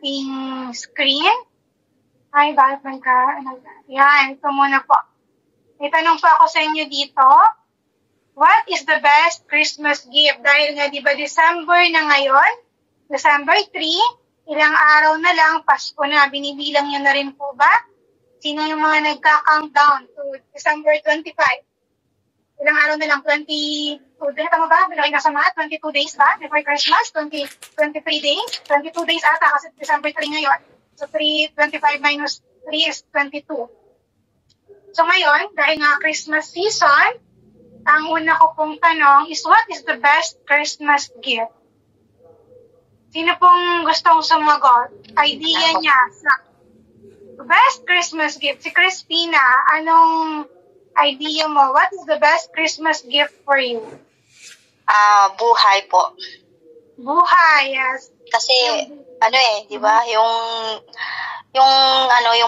ating screen. Ay, bakit yan, ito muna po. May tanong po ako sa inyo dito. What is the best Christmas gift? Dahil nga, di ba, December na ngayon, December 3, ilang araw na lang, Pasko na, binibilang nyo na rin po ba? Sino yung mga nagka-countdown to December 25? Ilang araw na lang, 22, tama ba? Bilangin na sa math, 22 days ba? Before Christmas, 23 days? 22 days ata kasi December 3 ngayon. So, 25 minus 3 is 22. So, ngayon, dahil nga Christmas season, ang una ko pong tanong is, what is the best Christmas gift? Sino pong gustong sumagot? Idea niya sa best Christmas gift. Si Crispina, anong idea mo? What is the best Christmas gift for you? Buhay po. Buhay, yes. Kasi, di ba, yung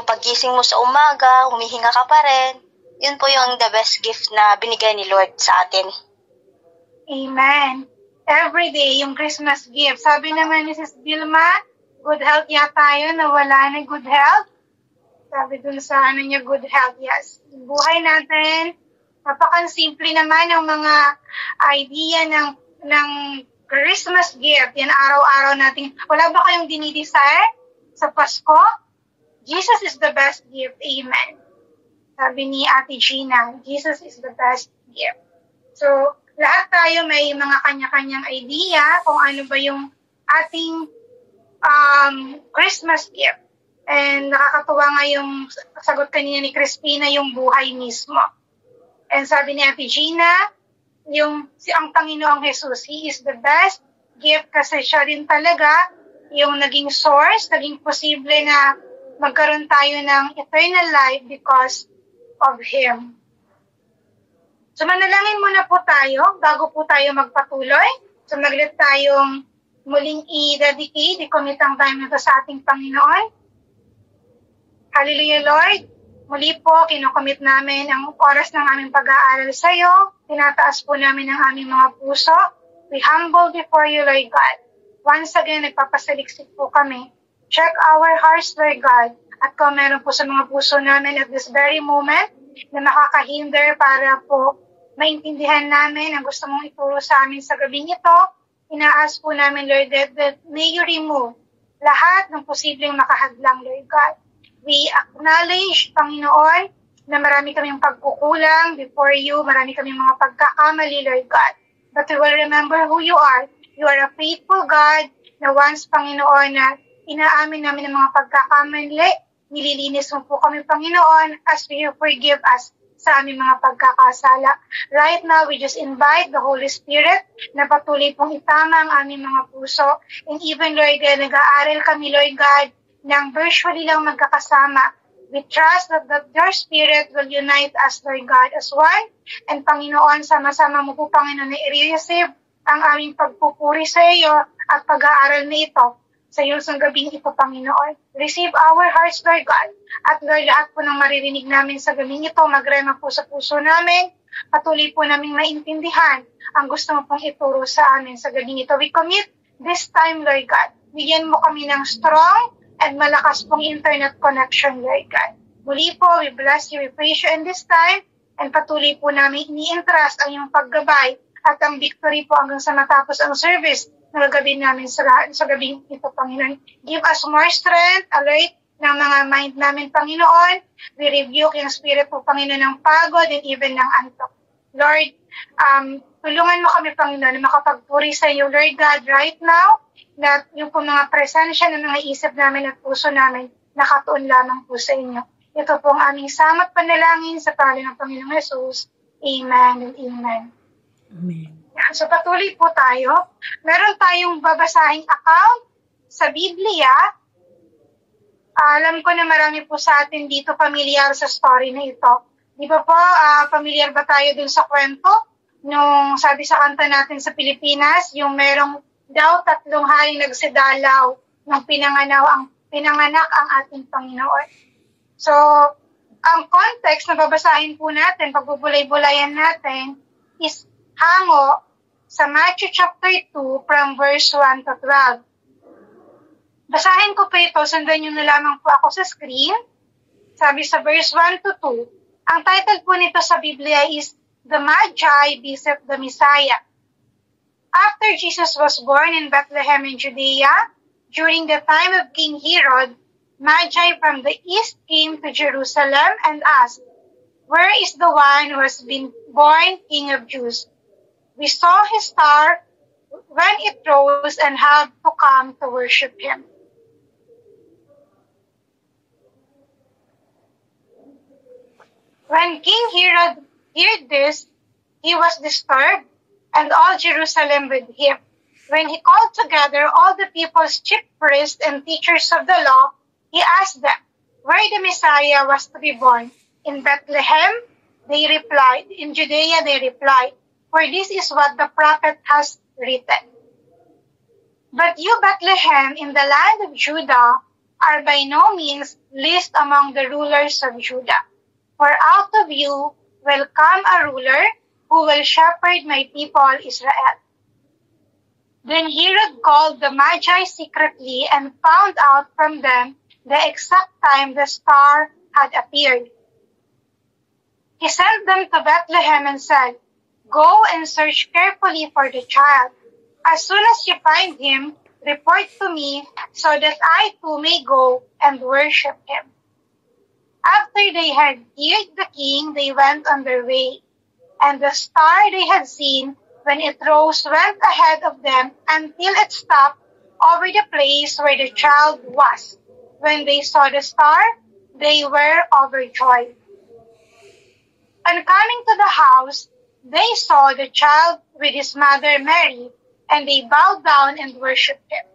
paggising mo sa umaga, humihinga ka pa rin, yun po yung the best gift na binigay ni Lord sa atin. Amen. Every day, yung Christmas gift. Sabi naman ni Sis Vilma, good health yata yun, nawala na good health. Sabi dun sa niya, good health, yes. Buhay natin, napaka-simple naman yung mga idea ng Christmas gift. Yan araw-araw natin. Wala ba kayong dinidesire sa Pasko? Jesus is the best gift. Amen. Sabi ni Ate Gina, Jesus is the best gift. So, lahat tayo may mga kanya-kanyang idea kung ano ba yung ating Christmas gift. And nakakatuwa nga yung sagot kanina ni Crispina, yung buhay mismo. And sabi ni Ate Gina, ang Panginoong Jesus, He is the best gift kasi siya rin talaga yung naging source, naging posible na magkaroon tayo ng eternal life because of Him. So manalangin muna po tayo bago po tayo magpatuloy. So maglit tayong muling i-dedicate, i-commit ang time na ito sa ating Panginoon. Hallelujah, Lord. Muli po, kinocommit namin ang oras ng aming pag-aaral sa iyo. Tinataas po namin ang aming mga puso. We humble before you, Lord God. Once again, nagpapasaliksik po kami. Check our hearts, Lord God. At kung meron po sa mga puso namin at this very moment na nakakahinder para po maintindihan namin ang gusto mong ituro sa amin sa gabing ito, inaas po namin, Lord, that may you remove lahat ng posibleng makahadlang, Lord God. We acknowledge, Panginoon, na marami kaming pagkukulang before you, marami kaming mga pagkakamali, Lord God. But we will remember who you are. You are a faithful God na once, Panginoon, na inaamin namin ang mga pagkakamali, nililinis mo po kami, Panginoon, as you forgive us sa aming mga pagkakasala. Right now, we just invite the Holy Spirit na patuloy pong itama ang aming mga puso. And even, Lord God, nag-aaral kami, Lord God, nang virtually lang magkakasama. We trust that your Spirit will unite us, Lord God, as one. And Panginoon, sama-sama mo po, Panginoon, na i-receive ang aming pagpupuri sa iyo at pag-aaral na ito sa iyo sa gabing ito, Panginoon. Receive our hearts, Lord God. At Lord, lahat po ng maririnig namin sa gabing ito, magrema po sa puso namin. Patuloy po namin maintindihan ang gusto mo pong ituro sa amin sa gabing ito. We commit this time, Lord God. Bigyan mo kami ng strong and malakas pong internet connection, Lord God. Muli po, we bless you, we praise you in this time, and patuloy po namin ini-entrust ang iyong paggabay at ang victory po hanggang sa matapos ang service na gagawin namin sa gabing ito, Panginoon. Give us more strength, alert ng mga mind namin, Panginoon. We rebuke yung spirit po, Panginoon, ng pagod and even ng antok. Lord, tulungan mo kami, Panginoon, na makapagpuri sa iyo, Lord God, right now, na yung po mga presensya ng mga isip namin at puso namin nakatuon lamang po sa inyo. Ito po ang aming samat panalangin sa pangalan ng Panginoong Jesus. Amen and amen. Amen. So patuloy po tayo. Meron tayong babasahing account sa Biblia. Alam ko na marami po sa atin dito pamilyar sa story na ito. Di ba po, pamilyar ba tayo dun sa kwento? Nung sabi sa kanta natin sa Pilipinas, yung merong daw 3 haring nagsidalaw nung pinanganak ang ating Panginoon. So, ang context na babasahin po natin, pagbubulay-bulayan natin, is hango sa Matthew chapter 2 from verse 1 to 12. Basahin ko po ito, sundan nyo na lamang po ako sa screen. Sabi sa verse 1 to 2, ang title po nito sa Biblia is The Magi Visit the Messiah. After Jesus was born in Bethlehem in Judea, during the time of King Herod, Magi from the east came to Jerusalem and asked, "Where is the one who has been born King of Jews? We saw his star when it rose and have to come to worship him." When King Herod heard this, he was disturbed, and all Jerusalem with him. When he called together all the people's chief priests and teachers of the law, he asked them where the Messiah was to be born. In Bethlehem, they replied. In Judea, they replied, for this is what the prophet has written. But you, Bethlehem, in the land of Judah, are by no means least among the rulers of Judah. For out of you will come a ruler who will shepherd my people Israel. Then Herod called the Magi secretly and found out from them the exact time the star had appeared. He sent them to Bethlehem and said, "Go and search carefully for the child. As soon as you find him, report to me so that I too may go and worship him." After they had heard the king, they went on their way. And the star they had seen when it rose went ahead of them until it stopped over the place where the child was. When they saw the star, they were overjoyed. On coming to the house, they saw the child with his mother Mary, and they bowed down and worshipped him.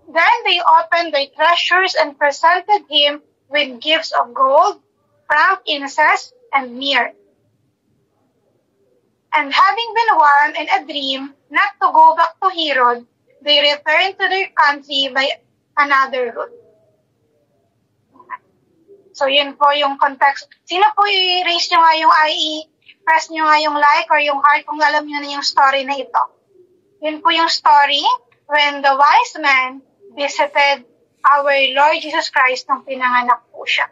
Then they opened their treasures and presented him with gifts of gold, frankincense, and myrrh. And having been warned in a dream not to go back to Herod, they returned to their country by another route. So yun po yung context. Sino po i-raise nyo nga yung press nyo nga yung like or yung heart kung alam nyo na yung story na ito. Yun po yung story when the wise men visited our Lord Jesus Christ nung pinanganak po siya.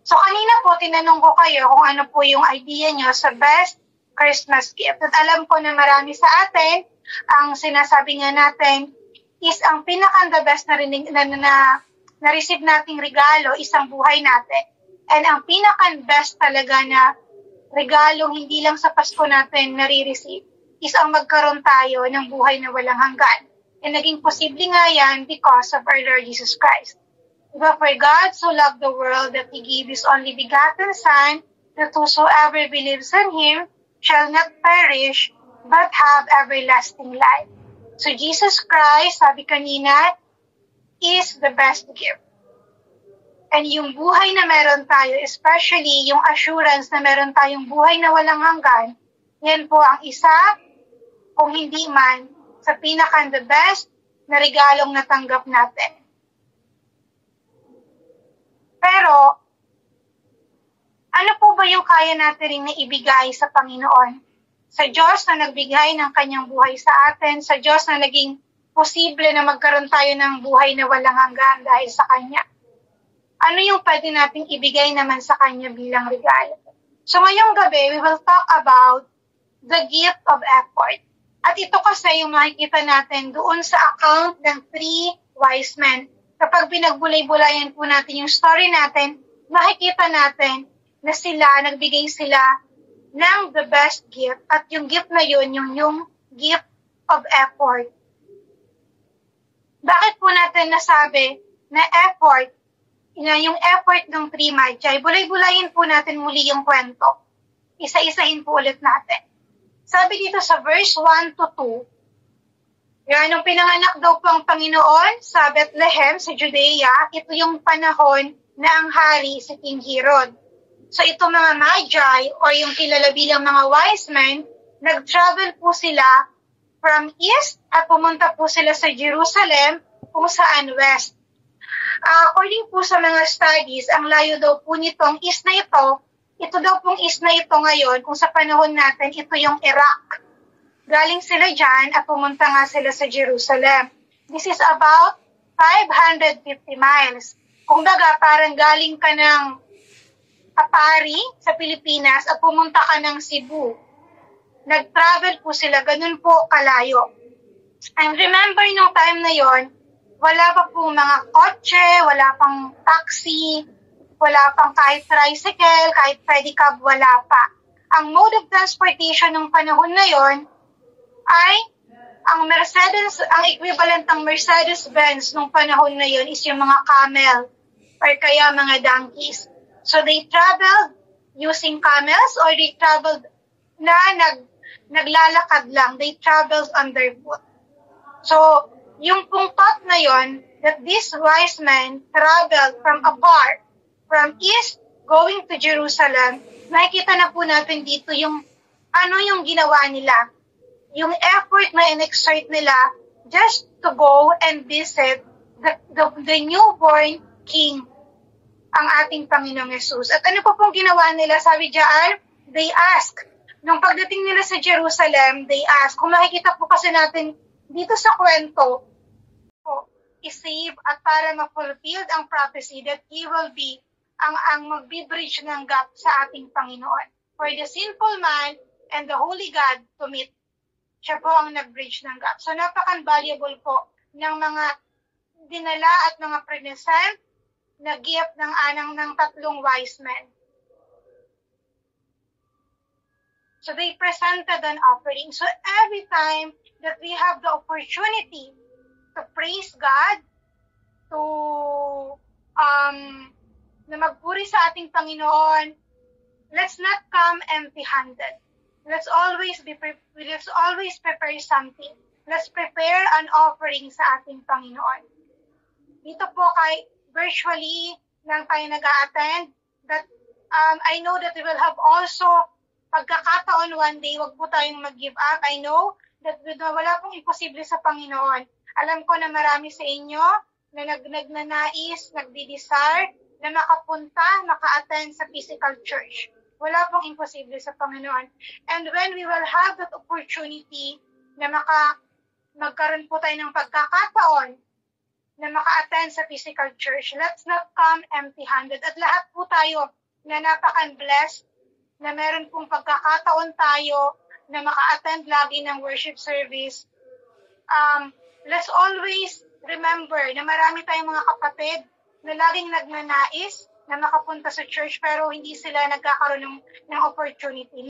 So kanina po, tinanong ko kayo kung ano po yung idea nyo sa best Christmas gift. At alam ko na marami sa atin, ang sinasabi nga natin is ang pinaka-the best na receive nating regalo, isang buhay natin. And ang pinaka-best talaga na regalo, hindi lang sa Pasko natin nare-receive, is ang magkaroon tayo ng buhay na walang hanggan. And naging posible nga yan because of our Lord Jesus Christ. But for God so loved the world that He gave His only begotten Son, that whosoever believes in Him shall not perish, but have everlasting life. So Jesus Christ, sabi kanina, is the best gift. And yung buhay na meron tayo, especially yung assurance na meron tayong buhay na walang hanggan, yan po ang isa, kung hindi man, sa pinaka-the best na regalong natanggap natin. Pero, ano po ba yung kaya natin rin na ibigay sa Panginoon? Sa Diyos na nagbigay ng kanyang buhay sa atin, sa Diyos na naging posible na magkaroon tayo ng buhay na walang hanggan dahil sa Kanya. Ano yung pwede nating ibigay naman sa Kanya bilang regalo? So ngayong gabi, we will talk about the gift of effort. At ito kasi yung makikita natin doon sa account ng 3 wise men. Kapag binagbulay-bulayan po natin yung story natin, makikita natin na nagbigay sila ng the best gift. At yung gift na yun, yung gift of effort. Bakit po natin nasabi na effort, yung effort ng 3 magi? Bulay-bulayin po natin muli yung kwento. Isa-isahin po ulit natin. Sabi dito sa verse 1 to 2, nung pinanganak daw po ang Panginoon sa Bethlehem, sa Judea, ito yung panahon na ang hari si King Herod. So ito mga magi, o yung kilala bilang mga wise men, nag-travel po sila from east at pumunta po sila sa Jerusalem kung saan west. According po sa mga studies, ang layo daw po nitong east na ito daw pong east na ito ngayon, kung sa panahon natin, ito yung Iraq. Galing sila dyan at pumunta nga sila sa Jerusalem. This is about 550 miles. Kung baga, parang galing ka ng Apari sa Pilipinas at pumunta ka ng Cebu. Nag-travel po sila, ganun po kalayo. And remember nung time na yon, wala pa po mga kotse, wala pang taxi, wala pang kahit tricycle, kahit pedicab, wala pa. Ang mode of transportation ng panahon na yon ay ang equivalent ng Mercedes-Benz nung panahon na yon is yung mga camel or kaya mga donkeys. So they traveled using camels or they traveled na naglalakad lang. They traveled on their foot. So, yung pong thought na yon, that these wise men traveled from afar, from east, going to Jerusalem, nakikita na po natin dito yung yung ginawa nila. Yung effort na in-exert nila just to go and visit the newborn king, ang ating Panginoong Yesus. At ano pa pong ginawa nila? Sabi diyan, they ask. Nung pagdating nila sa Jerusalem, they ask. Kung makikita po kasi natin dito sa kwento, isave at para ma-fulfilled ang prophecy that He will be ang magbibridge ng gap sa ating Panginoon. For the sinful man and the holy God to meet, siya po ang nag-bridge ng gap. So napaka-valuable po ng mga dinala at mga present na gift ng tatlong wise men. So they presented an offering. So every time that we have the opportunity to praise God, to na magpuri sa ating Panginoon, let's not come empty-handed. Let's always prepare something. Let's prepare an offering sa ating Panginoon. Dito po virtually lang tayo nag-a-attend, that I know that we will have also pagkakataon one day, wag po tayong mag-give up. I know that wala pong imposible sa Panginoon. Alam ko na marami sa inyo na nagnanais, nagdi-desire, na maka-attend sa physical church. Wala pong imposible sa Panginoon. And when we will have that opportunity na magkaroon po tayo ng pagkakataon na maka-attend sa physical church, let's not come empty-handed. At lahat po tayo na napaka-blessed, na meron pong pagkakataon tayo na maka-attend lagi ng worship service. Let's always remember na marami tayong mga kapatid na laging nagnanais na makapunta sa church pero hindi sila nagkakaroon ng opportunity.